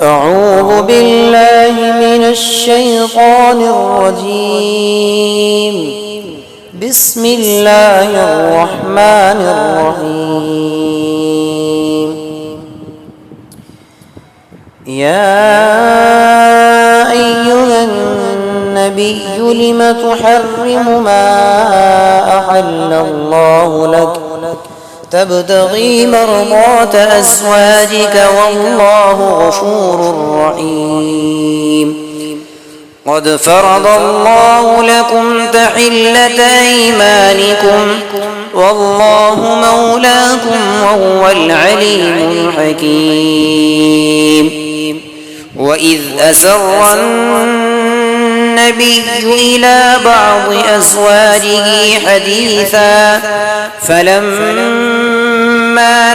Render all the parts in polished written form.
أعوذ بالله من الشيطان الرجيم. بسم الله الرحمن الرحيم. يا أيها النبي لم تحرم ما أحل الله لك تبتغي مرضات أزواجك والله غفور رحيم. قد فرض الله لكم تحلة أيمانكم والله مولاكم وهو العليم الحكيم. وإذ أسر النبي إلى بعض أزواجه حديثا فلما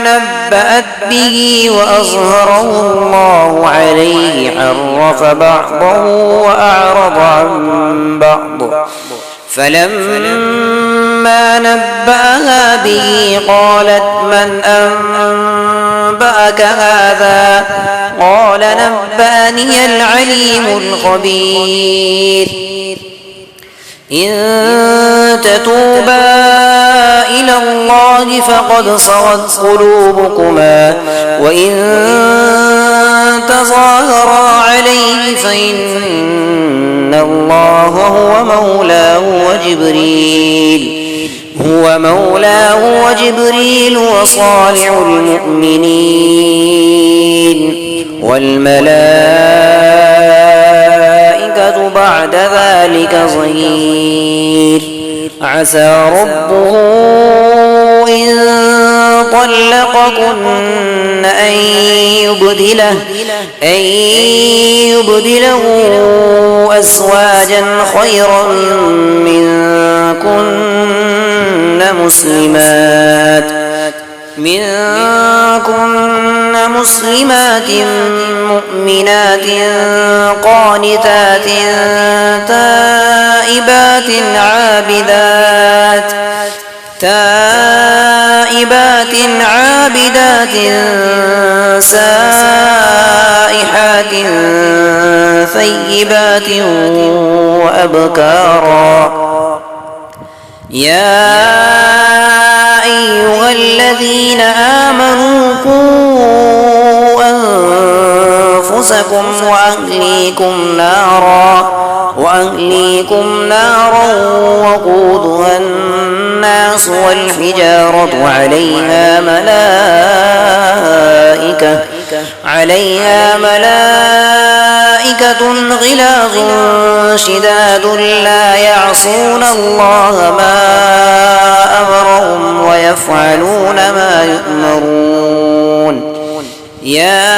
نبأت به وأظهره الله عليه عرف بعضه وأعرض عن بعض فلما نبأها به قالت من أنبأك هذا قال نبأني العليم الخبير. إن تتوبا إلى الله فقد صغت قلوبكما وإن تظاهرا عليه فإن الله هو مولاه وجبريل وصالح المؤمنين والملائكة بعد ذلك ظهير. عسى ربه إن طلقكن أن يبدله أزواجا خيرا منكن مسلمات مؤمنات قانتات تائبات عابدات سائحات ثيبات وأبكارا. يا أيها الذين آمنوا قوا أنفسكم وأهليكم نارا وقودها الناس والحجارة عليها ملائكة غلاظ شداد لا يعصون الله ما أمرهم ويفعلون ما يؤمرون. يا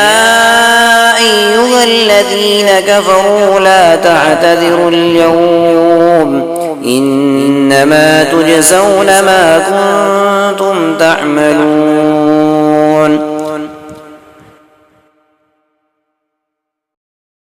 أيها الذين كفروا لا تعتذروا اليوم إنما تجزون ما كنتم تعملون.